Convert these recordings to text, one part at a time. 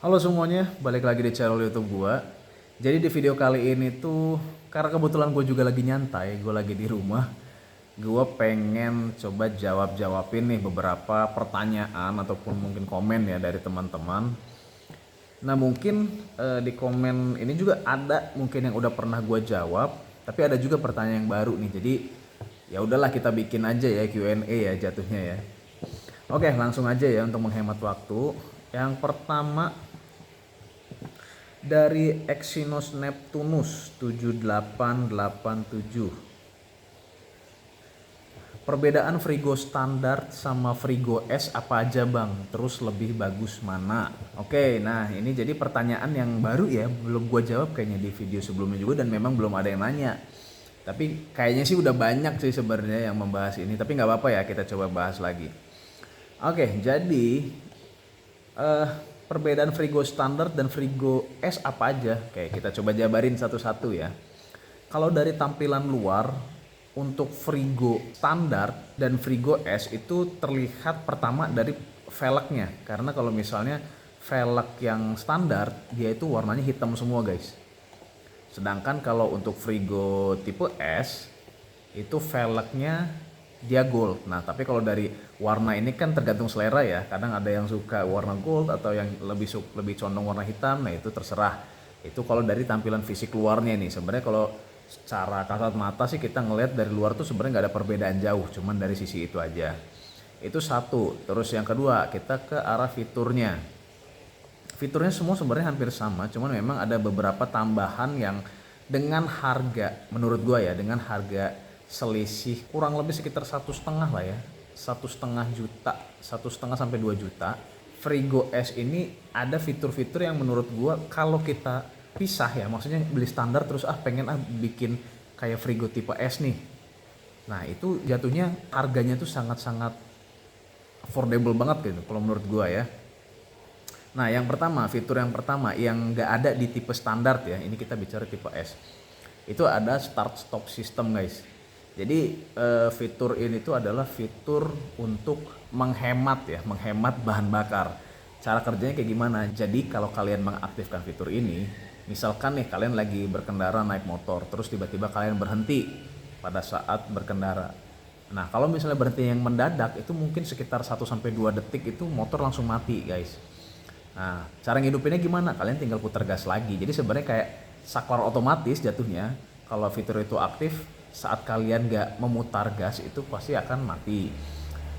Halo semuanya, balik lagi di channel YouTube gua. Jadi di video kali ini tuh karena kebetulan gue juga lagi nyantai, gue lagi di rumah. Gue pengen coba jawab-jawabin nih beberapa pertanyaan ataupun mungkin komen ya dari teman-teman. Nah mungkin di komen ini juga ada mungkin yang udah pernah gue jawab, tapi ada juga pertanyaan yang baru nih. Jadi ya udahlah kita bikin aja ya Q&A ya jatuhnya ya. Oke, langsung aja ya untuk menghemat waktu. Yang pertama dari Exynos Neptunus 7887. Perbedaan Frigo standar sama Frigo S apa aja bang? Terus lebih bagus mana? Oke, nah ini jadi pertanyaan yang baru ya, belum gue jawab kayaknya di video sebelumnya juga dan memang belum ada yang nanya. Tapi kayaknya sih udah banyak sih sebenarnya yang membahas ini, tapi nggak apa-apa ya kita coba bahas lagi. Oke, jadi eh perbedaan Frigo standar dan Frigo S apa aja? Oke, kita coba jabarin satu-satu ya. Kalau dari tampilan luar, untuk Frigo standar dan Frigo S itu terlihat pertama dari velgnya. Karena kalau misalnya velg yang standar, dia itu warnanya hitam semua guys. Sedangkan kalau untuk Frigo tipe S, itu velgnya dia gold. Nah, tapi kalau dari warna ini kan tergantung selera ya. Kadang ada yang suka warna gold atau yang lebih condong warna hitam. Nah, itu terserah. Itu kalau dari tampilan fisik luarnya nih. Sebenarnya kalau secara kasat mata sih kita ngelihat dari luar tuh sebenarnya nggak ada perbedaan jauh, cuman dari sisi itu aja. Itu satu. Terus yang kedua, kita ke arah fiturnya. Fiturnya semua sebenarnya hampir sama, cuman memang ada beberapa tambahan yang dengan harga, menurut gua ya, dengan harga selisih kurang lebih sekitar 1,5 lah ya, 1,5 juta, 1,5 sampai 2 juta. Frigo S ini ada fitur-fitur yang menurut gua kalau kita pisah ya, maksudnya beli standar terus pengen bikin kayak Frigo tipe S nih. Nah itu jatuhnya harganya tuh sangat-sangat affordable banget gitu kalau menurut gua ya. Nah yang pertama, fitur yang pertama yang nggak ada di tipe standar ya, ini kita bicara tipe S. Itu ada start stop system guys. Jadi fitur ini tuh adalah fitur untuk menghemat ya, menghemat bahan bakar. Cara kerjanya kayak gimana? Jadi kalau kalian mengaktifkan fitur ini, misalkan nih kalian lagi berkendara naik motor, terus tiba-tiba kalian berhenti pada saat berkendara. Nah kalau misalnya berhenti yang mendadak itu mungkin sekitar 1 sampai 2 detik itu motor langsung mati guys. Nah, cara ngidupinnya gimana? Kalian tinggal putar gas lagi. Jadi sebenarnya kayak saklar otomatis jatuhnya. Kalau fitur itu aktif, saat kalian nggak memutar gas itu pasti akan mati.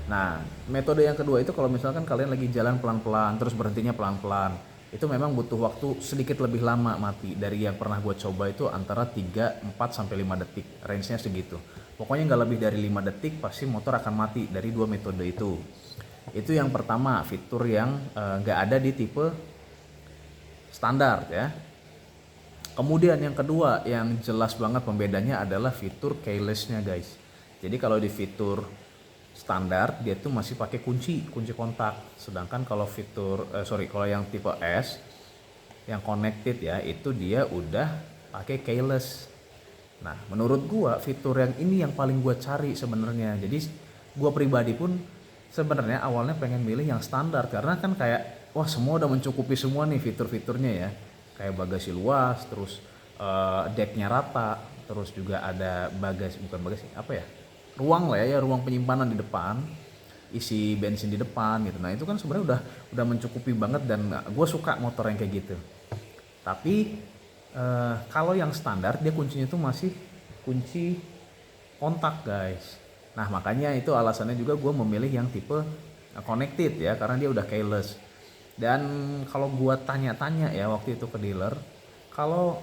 Nah, metode yang kedua itu kalau misalkan kalian lagi jalan pelan-pelan, terus berhentinya pelan-pelan. Itu memang butuh waktu sedikit lebih lama mati. Dari yang pernah gue coba itu antara 3, 4, sampai 5 detik. Range-nya segitu. Pokoknya nggak lebih dari 5 detik pasti motor akan mati dari dua metode itu. Itu yang pertama, fitur yang nggak ada di tipe standar ya. Kemudian yang kedua yang jelas banget pembedanya adalah fitur keyless-nya guys. Jadi kalau di fitur standar dia tuh masih pakai kunci kontak. Sedangkan kalau kalau yang tipe S yang connected ya itu dia udah pakai keyless. Nah, menurut gua fitur yang ini yang paling gua cari sebenarnya. Jadi gua pribadi pun sebenarnya awalnya pengen milih yang standar karena kan kayak wah semua udah mencukupi semua nih fitur-fiturnya ya. Kayak bagasi luas, terus decknya rata, terus juga ada bukan bagasi apa ya? Ruang lah ya, ruang penyimpanan di depan, isi bensin di depan gitu. Nah, itu kan sebenarnya udah mencukupi banget dan gua suka motor yang kayak gitu. Tapi kalau yang standar dia kuncinya tuh masih kunci kontak guys. Nah makanya itu alasannya juga gue memilih yang tipe connected ya karena dia udah keyless. Dan kalau gue tanya-tanya ya waktu itu ke dealer, kalau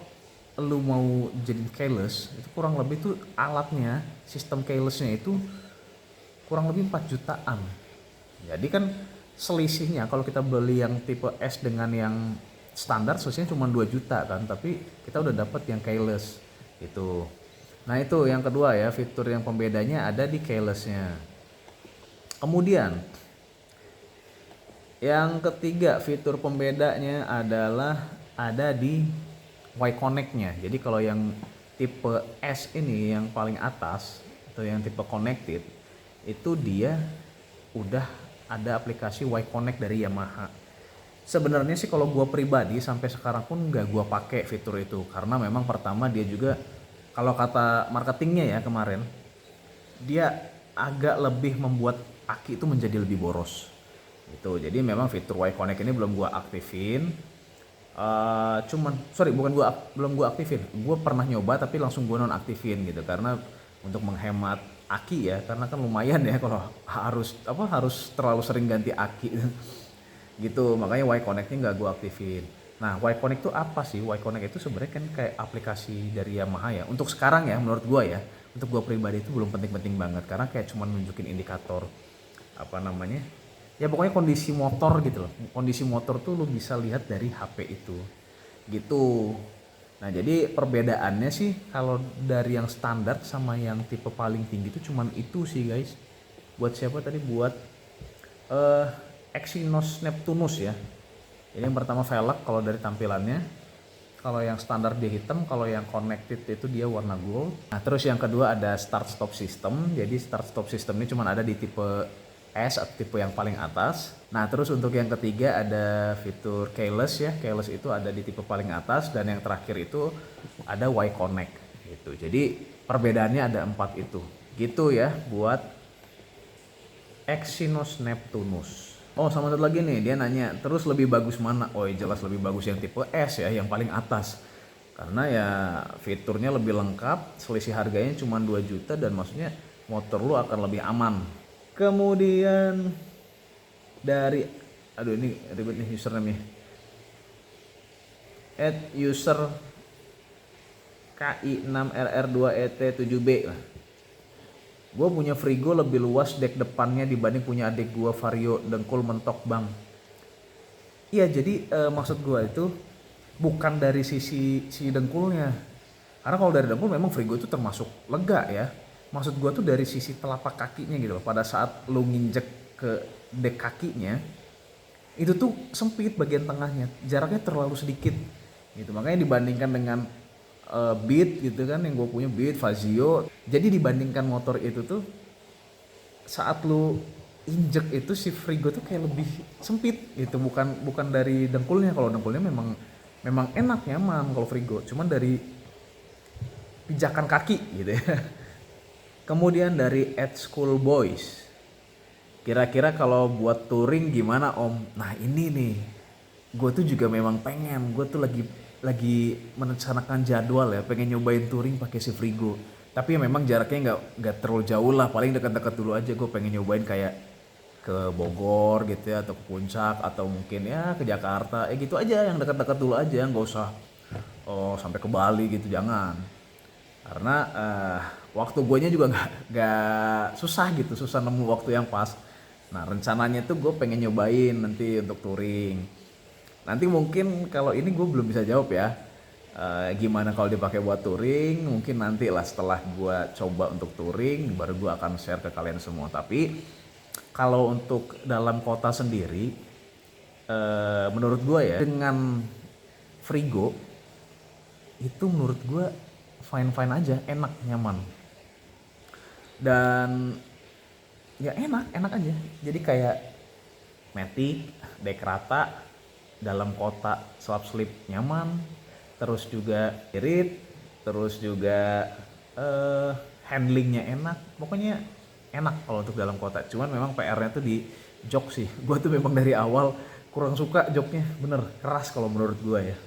lu mau jadi keyless itu kurang lebih tuh alatnya, sistem keylessnya itu kurang lebih 4 jutaan. Jadi kan selisihnya kalau kita beli yang tipe S dengan yang standar selisihnya cuma 2 juta kan, tapi kita udah dapat yang keyless itu. Nah itu yang kedua ya, fitur yang pembedanya ada di keylessnya. Kemudian yang ketiga fitur pembedanya adalah ada di Y-Connect-nya. Jadi kalau yang tipe S ini yang paling atas atau yang tipe connected itu dia udah ada aplikasi Y-Connect dari Yamaha. Sebenarnya sih kalau gua pribadi sampai sekarang pun nggak gua pakai fitur itu karena memang pertama dia juga kalau kata marketingnya ya kemarin dia agak lebih membuat aki itu menjadi lebih boros gitu. Jadi memang fitur Y Connect ini belum gua aktifin. Cuman sorry bukan belum gua aktifin. Gua pernah nyoba tapi langsung gua nonaktifin gitu karena untuk menghemat aki ya karena kan lumayan ya kalau harus terlalu sering ganti aki gitu. Makanya Y Connect-nya nggak gua aktifin. Nah, Y Connect itu apa sih? Y Connect itu sebenarnya kan kayak aplikasi dari Yamaha ya. Untuk sekarang ya menurut gua ya. Untuk gua pribadi itu belum penting-penting banget karena kayak cuman nunjukin indikator apa namanya? Ya pokoknya kondisi motor gitu loh. Kondisi motor tuh lu bisa lihat dari HP itu. Gitu. Nah, jadi perbedaannya sih kalau dari yang standar sama yang tipe paling tinggi itu cuman itu sih, guys. Buat siapa tadi? Buat eh Exynos Neptunus ya. Ini yang pertama velg kalau dari tampilannya. Kalau yang standar dia hitam, kalau yang connected itu dia warna gold. Nah, terus yang kedua ada start stop system. Jadi start stop system ini cuma ada di tipe S atau tipe yang paling atas. Nah, terus untuk yang ketiga ada fitur keyless ya. Keyless itu ada di tipe paling atas dan yang terakhir itu ada Y Connect gitu. Jadi perbedaannya ada 4 itu. Gitu ya buat Exynos Neptunus. Oh, sama satu lagi nih, dia nanya, terus lebih bagus mana? Oh, jelas lebih bagus yang tipe S ya, yang paling atas. Karena ya fiturnya lebih lengkap, selisih harganya cuma 2 juta dan maksudnya motor lu akan lebih aman. Kemudian dari aduh ini ribet nih username-nya. @user KI6RR2ET7B lah. Gue punya Frigo lebih luas dek depannya dibanding punya adik gue Vario dengkul mentok bang. Iya jadi maksud gue itu bukan dari sisi si dengkulnya. Karena kalau dari dengkul memang Frigo itu termasuk lega ya. Maksud gue tuh dari sisi telapak kakinya gitu loh. Pada saat lu nginjek ke dek kakinya itu tuh sempit bagian tengahnya. Jaraknya terlalu sedikit gitu. Makanya dibandingkan dengan Beat gitu kan yang gue punya Beat, Fazio. Jadi dibandingkan motor itu tuh saat lu injek itu si Frigo tuh kayak lebih sempit gitu, bukan dari dengkulnya. Kalau dengkulnya memang enak nyaman kalau Frigo, cuman dari pijakan kaki gitu ya. Kemudian dari @school boys. Kira-kira kalau buat touring gimana Om? Nah ini nih, gue tuh juga memang pengen, gue tuh lagi merencanakan jadwal ya, pengen nyobain touring pakai si Frigo. Tapi ya memang jaraknya nggak terlalu jauh lah, paling dekat-dekat dulu aja. Gue pengen nyobain kayak ke Bogor gitu ya, atau ke Puncak, atau mungkin ya ke Jakarta. Gitu aja, yang dekat-dekat dulu aja, nggak usah sampai ke Bali gitu, jangan. Karena waktu guanya juga nggak susah gitu, susah nemu waktu yang pas. Nah rencananya tuh gue pengen nyobain nanti untuk touring. Nanti mungkin kalau ini gue belum bisa jawab ya. Gimana kalau dipakai buat touring? Mungkin nanti lah setelah gue coba untuk touring baru gue akan share ke kalian semua. Tapi kalau untuk dalam kota sendiri, menurut gue ya dengan Frigo itu menurut gue fine aja, enak, nyaman. Dan ya enak aja. Jadi kayak Matic, dek rata, dalam kota slap slip nyaman, terus juga irit, terus juga handlingnya enak, pokoknya enak kalau untuk dalam kota. Cuman memang PR-nya tuh di jok sih. Gue tuh memang dari awal kurang suka joknya, bener keras kalau menurut gue ya.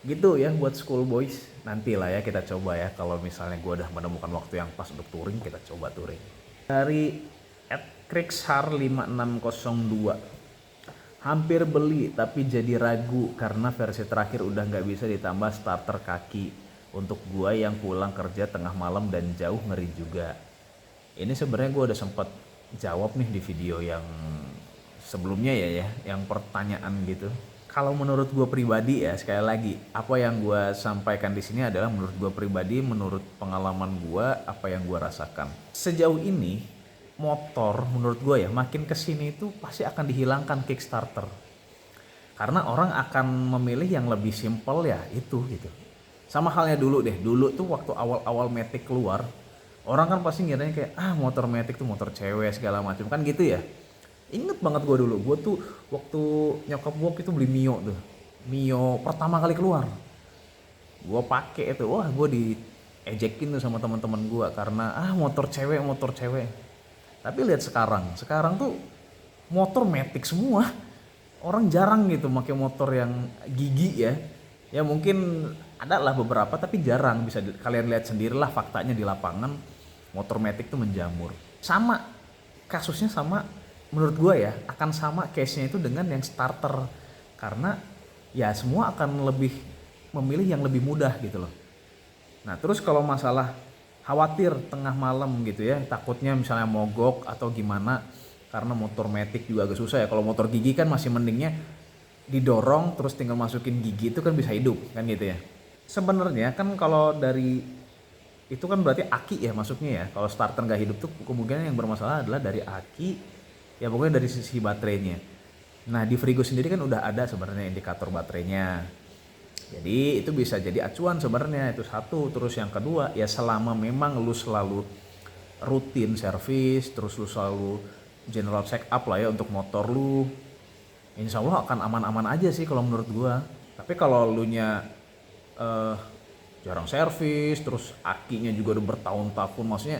Gitu ya buat school boys. Nanti lah ya kita coba ya, kalau misalnya gue udah menemukan waktu yang pas untuk touring, kita coba touring. Dari @krixhar5602. Hampir beli tapi jadi ragu karena versi terakhir udah nggak bisa ditambah starter kaki. Untuk gua yang pulang kerja tengah malam dan jauh ngeri juga. Ini sebenarnya gua udah sempet jawab nih di video yang sebelumnya ya, yang pertanyaan gitu. Kalau menurut gua pribadi ya, sekali lagi apa yang gua sampaikan di sini adalah menurut gua pribadi, menurut pengalaman gua, apa yang gua rasakan. Sejauh ini motor menurut gue ya makin kesini itu pasti akan dihilangkan Kickstarter karena orang akan memilih yang lebih simple ya itu gitu. Sama halnya dulu tuh waktu awal-awal Matic keluar, orang kan pasti ngiranya kayak motor Matic tuh motor cewek segala macam kan gitu ya. Inget banget gue dulu, gue tuh waktu nyokap gue itu beli Mio tuh. Mio pertama kali keluar. Gue pakai itu, wah gue diejekin tuh sama teman-teman gue karena motor cewek, motor cewek. Tapi lihat sekarang tuh motor matic semua. Orang jarang gitu pakai motor yang gigi ya. Ya mungkin ada lah beberapa tapi jarang, bisa kalian lihat sendirilah faktanya di lapangan motor matic tuh menjamur. Sama kasusnya sama menurut gue ya, akan sama case-nya itu dengan yang starter. Karena ya semua akan lebih memilih yang lebih mudah gitu loh. Nah terus kalau masalah khawatir tengah malam gitu ya, takutnya misalnya mogok atau gimana, karena motor matic juga agak susah ya. Kalau motor gigi kan masih mendingnya didorong terus tinggal masukin gigi itu kan bisa hidup kan gitu ya. Sebenarnya kan kalau dari itu kan berarti aki ya masuknya ya. Kalau starter nggak hidup tuh kemungkinan yang bermasalah adalah dari aki, ya pokoknya dari sisi baterainya. Nah di Frigo sendiri kan udah ada sebenarnya indikator baterainya. Jadi itu bisa jadi acuan sebenarnya, itu satu. Terus yang kedua ya selama memang lu selalu rutin servis, terus lu selalu general check up lah ya untuk motor lu, insya Allah akan aman-aman aja sih kalau menurut gua. Tapi kalau lu nya eh, jarang servis, terus akinya juga udah bertahun-tahun, maksudnya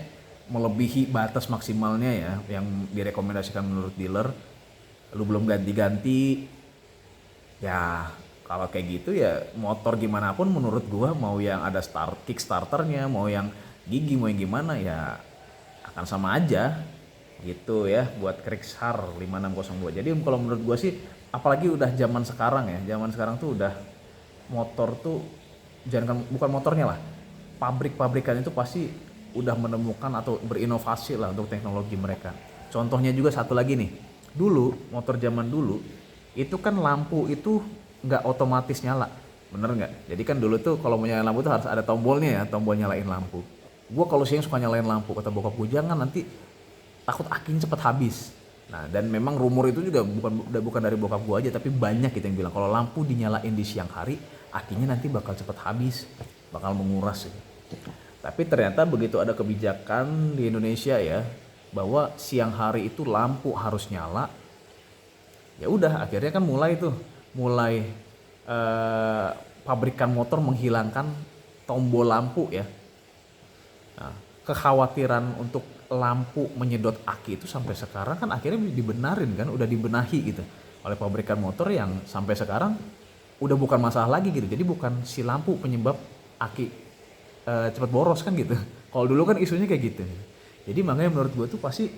melebihi batas maksimalnya ya yang direkomendasikan menurut dealer, lu belum ganti-ganti, ya kalau kayak gitu ya motor gimana pun menurut gua, mau yang ada kick starternya, mau yang gigi, mau yang gimana ya akan sama aja gitu ya buat Krixhar 5602. Jadi kalau menurut gua sih, apalagi udah zaman sekarang ya, zaman sekarang tuh udah motor tuh, jangan bukan motornya lah, pabrik-pabrikan itu pasti udah menemukan atau berinovasi lah untuk teknologi mereka. Contohnya juga satu lagi nih, dulu motor zaman dulu itu kan lampu itu nggak otomatis nyala, bener nggak? Jadi kan dulu tuh kalau mau nyalain lampu tuh harus ada tombolnya ya, tombol nyalain lampu. Gua kalau siang suka nyalain lampu, kata bokap gue jangan, nanti takut akinya cepet habis. Nah dan memang rumor itu juga bukan dari bokap gue aja, tapi banyak gitu yang bilang kalau lampu dinyalain di siang hari akinya nanti bakal cepet habis, bakal menguras gitu. Tapi ternyata begitu ada kebijakan di Indonesia ya bahwa siang hari itu lampu harus nyala, ya udah akhirnya kan mulai eh, pabrikan motor menghilangkan tombol lampu ya. Nah, kekhawatiran untuk lampu menyedot aki itu sampai sekarang kan akhirnya dibenarin kan, udah dibenahi gitu oleh pabrikan motor, yang sampai sekarang udah bukan masalah lagi gitu. Jadi bukan si lampu penyebab aki cepat boros kan gitu. Kalau dulu kan isunya kayak gitu. Jadi makanya menurut gue tuh pasti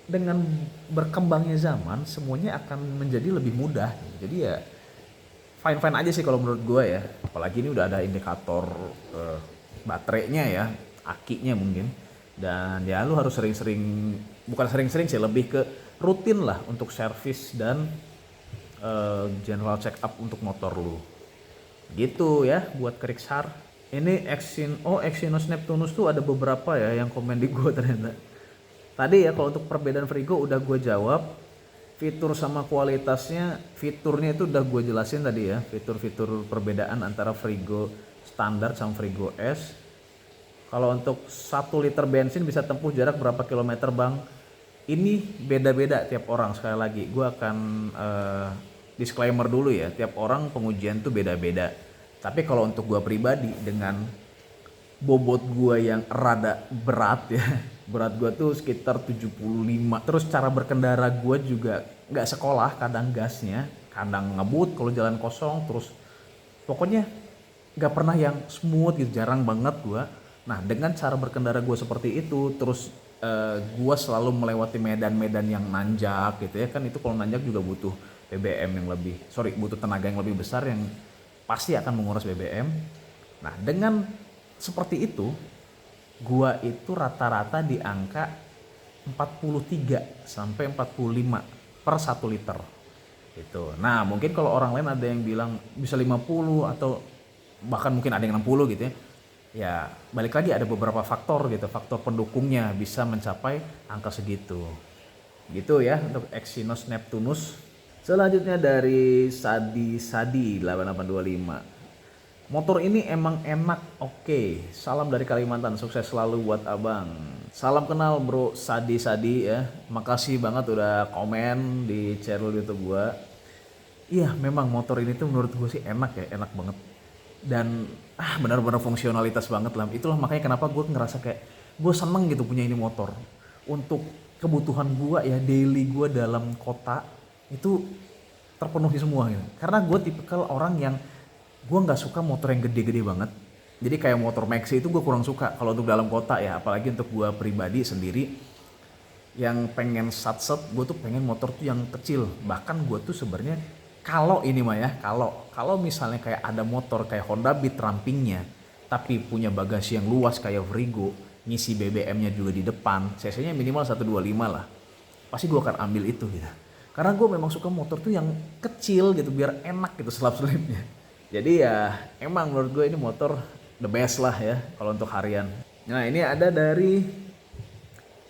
dengan berkembangnya zaman semuanya akan menjadi lebih mudah. Jadi ya fine fine aja sih kalau menurut gue ya. Apalagi ini udah ada indikator baterainya ya, akinya mungkin. Dan ya lu harus sering-sering, bukan sering-sering sih, lebih ke rutin lah untuk servis dan general check up untuk motor lu. Gitu ya buat Krixhar. Ini Exynos Neptunus tuh ada beberapa ya yang komen di gue ternyata. Tadi ya kalau untuk perbedaan Frigo udah gue jawab. Fitur sama kualitasnya, fiturnya itu udah gue jelasin tadi ya. Fitur-fitur perbedaan antara Frigo standar sama Frigo S. Kalau untuk 1 liter bensin bisa tempuh jarak berapa kilometer bang? Ini beda-beda tiap orang, sekali lagi gue akan disclaimer dulu ya, tiap orang pengujian tuh beda-beda. Tapi kalau untuk gue pribadi dengan bobot gue yang rada berat ya, berat gue tuh sekitar 75, terus cara berkendara gue juga nggak sekolah, kadang gasnya, kadang ngebut kalau jalan kosong, terus pokoknya nggak pernah yang smooth gitu, jarang banget gue. Nah dengan cara berkendara gue seperti itu, terus gue selalu melewati medan-medan yang nanjak gitu ya, kan itu kalau nanjak juga butuh BBM yang lebih, butuh tenaga yang lebih besar yang pasti akan menguras BBM. Nah dengan seperti itu, gua itu rata-rata di angka 43 sampai 45 per 1 liter. Gitu. Nah, mungkin kalau orang lain ada yang bilang bisa 50 atau bahkan mungkin ada yang 60 gitu ya. Ya, balik lagi ada beberapa faktor gitu, faktor pendukungnya bisa mencapai angka segitu. Gitu ya untuk Exynos Neptunus. Selanjutnya dari Sadi 8825. Motor ini emang enak, oke. Salam dari Kalimantan, sukses selalu buat abang. Salam kenal bro Sadi ya. Makasih banget udah komen di channel YouTube gua. Iya memang motor ini tuh menurut gue sih enak ya, enak banget. Dan benar-benar fungsionalitas banget lah. Itulah makanya kenapa gue ngerasa kayak gue seneng gitu punya ini motor. Untuk kebutuhan gue ya, daily gue dalam kota itu terpenuhi semua gitu. Karena gue tipikal orang yang gue nggak suka motor yang gede-gede banget. Jadi kayak motor Maxi itu gue kurang suka kalau untuk dalam kota ya, apalagi untuk gue pribadi sendiri yang pengen satset, gue tuh pengen motor tuh yang kecil. Bahkan gue tuh sebenarnya kalau ini mah ya, kalau misalnya kayak ada motor kayak Honda Beat rampingnya, tapi punya bagasi yang luas kayak Frigo, ngisi BBM-nya juga di depan, cc-nya minimal 125 lah, pasti gue akan ambil itu gitu. Karena gue memang suka motor tuh yang kecil gitu, biar enak gitu selap-selipnya. Jadi ya emang menurut gue ini motor the best lah ya kalau untuk harian. Nah ini ada dari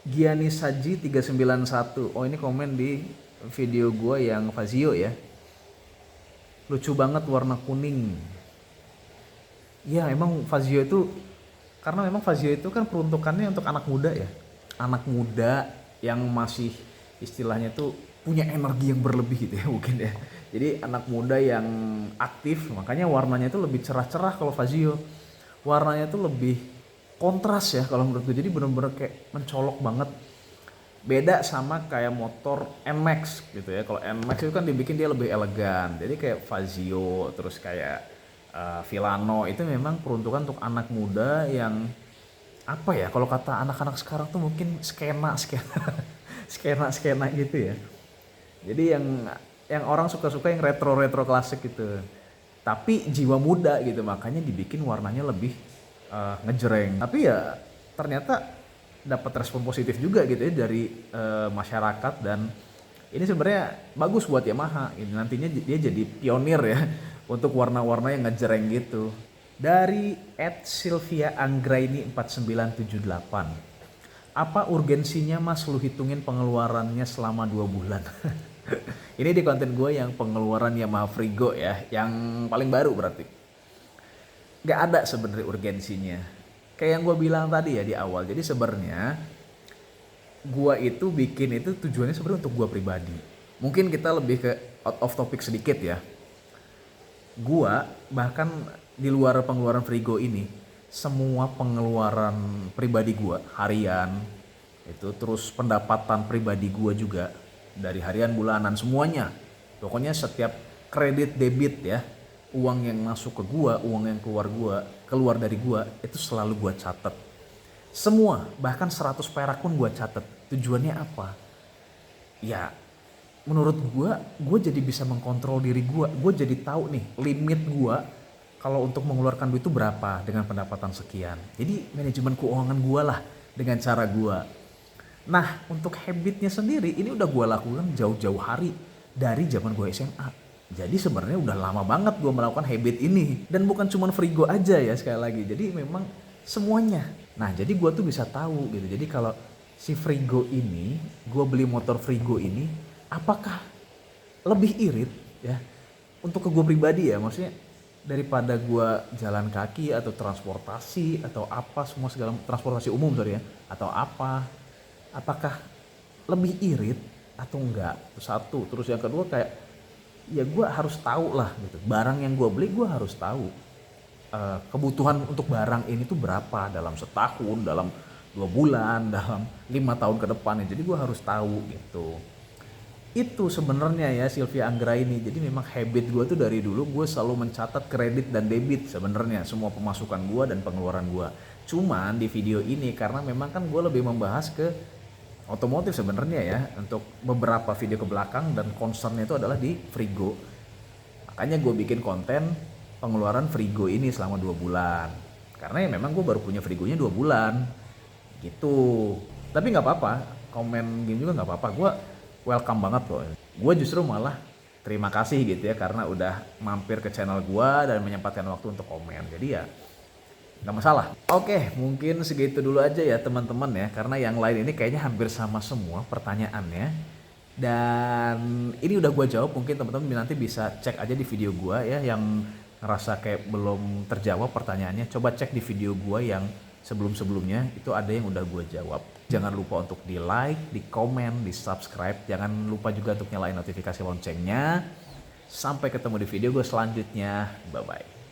Giani Saji 391. Oh ini komen di video gue yang Fazio ya. Lucu banget warna kuning. Ya emang Fazio itu, karena memang Fazio itu kan peruntukannya untuk anak muda ya. Anak muda yang masih istilahnya tuh punya energi yang berlebih gitu ya mungkin ya. Jadi anak muda yang aktif, makanya warnanya itu lebih cerah-cerah kalau Fazio. Warnanya tuh lebih kontras ya kalau menurut gue, jadi bener-bener kayak mencolok banget. Beda sama kayak motor NMAX gitu ya. Kalau NMAX itu kan dibikin dia lebih elegan, jadi kayak Fazio terus kayak Villano itu memang peruntukan untuk anak muda yang apa ya, kalau kata anak-anak sekarang tuh mungkin skena skena gitu ya. Jadi yang orang suka-suka yang retro klasik gitu, tapi jiwa muda gitu, makanya dibikin warnanya lebih ngejreng. Tapi ya ternyata dapat respon positif juga gitu ya dari masyarakat, dan ini sebenarnya bagus buat Yamaha. Ini nantinya dia jadi pionir ya untuk warna-warna yang ngejreng gitu. Dari @Sylvia Anggraini 4978. Apa urgensinya mas lu hitungin pengeluarannya selama 2 bulan? Ini di konten gue yang pengeluaran Yamaha Frigo ya, yang paling baru berarti. Gak ada sebenarnya urgensinya. Kayak yang gue bilang tadi ya di awal. Jadi sebenarnya gue itu bikin itu tujuannya sebenarnya untuk gue pribadi. Mungkin kita lebih ke out of topic sedikit ya. Gue bahkan di luar pengeluaran Frigo ini, semua pengeluaran pribadi gue harian itu, terus pendapatan pribadi gue juga dari harian, bulanan, semuanya. Pokoknya setiap kredit debit ya, uang yang masuk ke gua, uang yang keluar dari gua itu selalu gua catat. Semua, bahkan 100 perak pun gua catat. Tujuannya apa? Ya, menurut gua jadi bisa mengkontrol diri gua. Gua jadi tahu nih limit gua kalau untuk mengeluarkan duit itu berapa dengan pendapatan sekian. Jadi manajemen keuangan gua lah dengan cara gua. Nah untuk habitnya sendiri ini udah gue lakukan jauh-jauh hari dari zaman gue SMA. Jadi sebenarnya udah lama banget gue melakukan habit ini. Dan bukan cuma Frigo aja ya sekali lagi. Jadi memang semuanya. Nah jadi gue tuh bisa tahu gitu. Jadi kalau si Frigo ini, gue beli motor Frigo ini, apakah lebih irit ya untuk ke gue pribadi ya, maksudnya daripada gue jalan kaki atau transportasi atau apa, semua segala transportasi umum sorry ya, atau apa, apakah lebih irit atau enggak, satu. Terus yang kedua kayak ya gue harus tahu lah gitu, barang yang gue beli gue harus tahu kebutuhan untuk barang ini tuh berapa dalam setahun, dalam 2 bulan, dalam 5 tahun ke depan. Jadi gue harus tahu gitu. Itu sebenarnya ya Sylvia Anggraini. Jadi memang habit gue tuh dari dulu gue selalu mencatat kredit dan debit sebenarnya, semua pemasukan gue dan pengeluaran gue. Cuman di video ini karena memang kan gue lebih membahas ke otomotif sebenarnya ya, untuk beberapa video ke belakang, dan concernnya itu adalah di Frigo. Makanya gue bikin konten pengeluaran Frigo ini selama 2 bulan. Karena ya memang gue baru punya Frigonya 2 bulan gitu. Tapi gak apa-apa, komen gini juga gak apa-apa. Gue welcome banget kok. Gue justru malah terima kasih gitu ya, karena udah mampir ke channel gue dan menyempatkan waktu untuk komen. Jadi ya nggak masalah. Oke, mungkin segitu dulu aja ya teman-teman ya, karena yang lain ini kayaknya hampir sama semua pertanyaannya. Dan ini udah gue jawab, mungkin teman-teman nanti bisa cek aja di video gue ya, yang ngerasa kayak belum terjawab pertanyaannya, coba cek di video gue yang sebelum-sebelumnya itu ada yang udah gue jawab. Jangan lupa untuk di like, di komen, di subscribe. Jangan lupa juga untuk nyalain notifikasi loncengnya. Sampai ketemu di video gue selanjutnya. Bye-bye.